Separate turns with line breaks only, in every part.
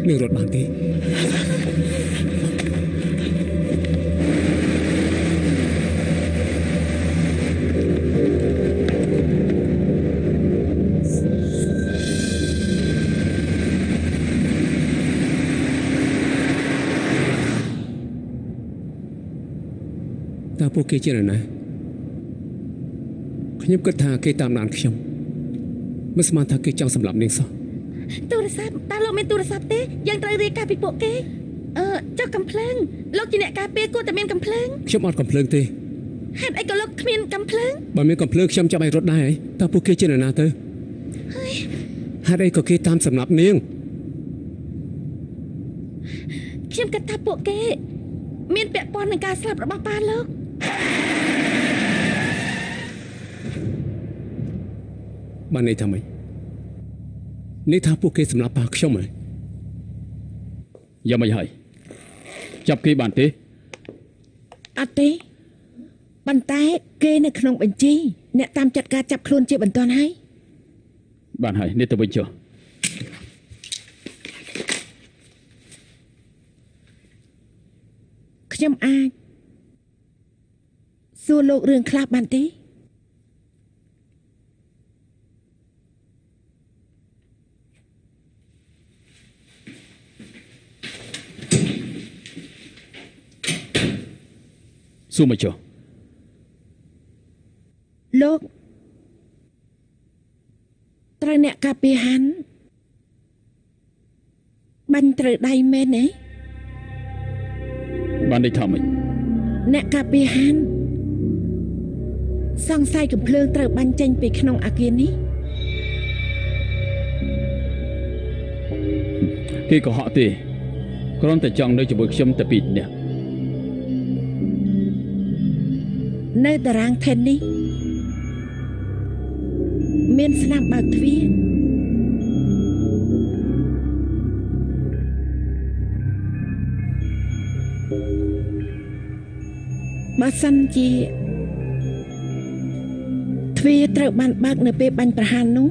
នាងរត់បានទេតើពួកគេជាណាខ្ញុំគិតថាគេតាមដានខ្ញុំមិនស្មានថាគេចង់សម្លាប់នាងសោះ
ទូរស័ព្ទតើលោកមានទូរស័ព្ទទេយើងត្រូវរាយការណ៍ពីពួកគេចុះកំភ្លើងលោកជាអ្នកការពារគួរតែមានកំភ្លើង
ខ្ញុំអត់កំភ្លើងទេ
ហេតុអីក៏លោកគ្មានកំភ្លើង
បើមានកំភ្លើងខ្ញុំចាប់ឲ្យរត់ដែរហើយតើពួកគេជាណាទៅ
ហើយ
ហេតុអីក៏គេតាមសម្លាប់នាង
ខ្ញុំគិតថាពួកគេមានពាក់ព័ន្ធនឹងការស្លាប់របស់ប៉ាលោក
បានន័យថាម៉េចនេះថាពួកគេសម្លាប់ប៉ាខ្ញុំហ៎យ៉ាងម៉េចហើយចាប់គេបានទេ
អត់ទេប៉ុន្តែគេនៅក្នុងបញ្ជីអ្នកតាមចាត់ការចាប់ខ្លួនជាបន្ទាន់ហើយ
បានហើយនេះទៅវិញចុះ
ខ្ញុំអាចសួរលោករឿងខ្លះបានទេស
ួរមកចុះ
លោកត្រូវអ្នកការពារហាន់បាញ់ត្រូវដៃមែនទេ
បានន័យថាម៉េច
អ្នកការពារហាន់សង្ស័យកំភ្លើងត្រូវបាញ់ចេញពីក្នុងអាគារនេះ
គេក៏ហក់ទេគ្រាន់តែចង់នៅជាមួយខ្ញុំតែ2នាក់
នៅតារាងថេននេះមានស្នាមបើកទ្វារបើសិនជាទ្វារត្រូវបានបើកនៅពេលបាញ់ប្រហារនោះ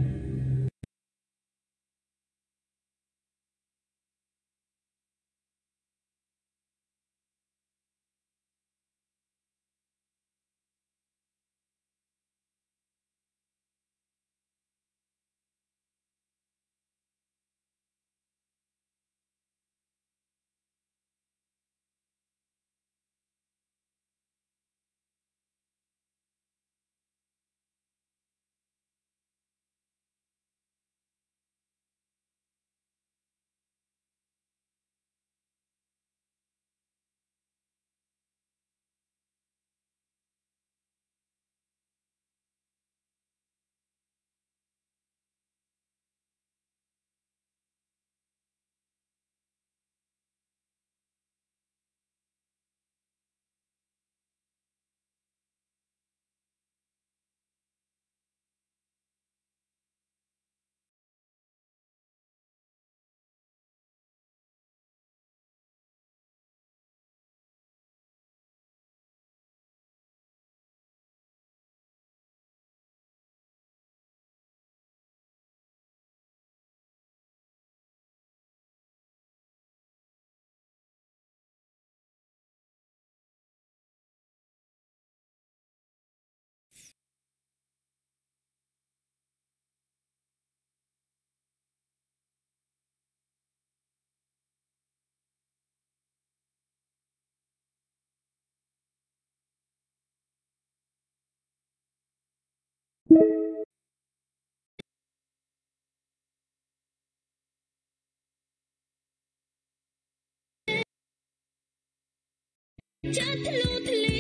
ចាត់ធ្លូធ្លា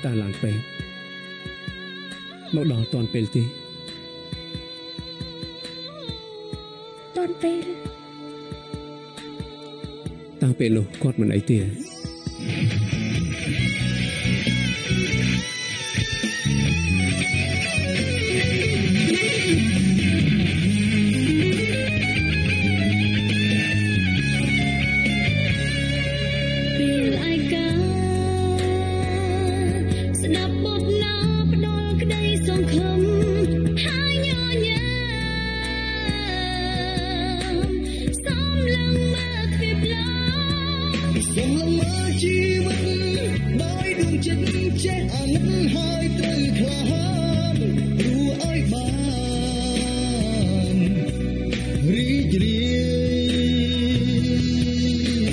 តាឡើងពេកមកដល់តាន់ពេលទេ
នពេល
តាពេលនោះគាត់មិនអីទេ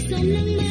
Somebody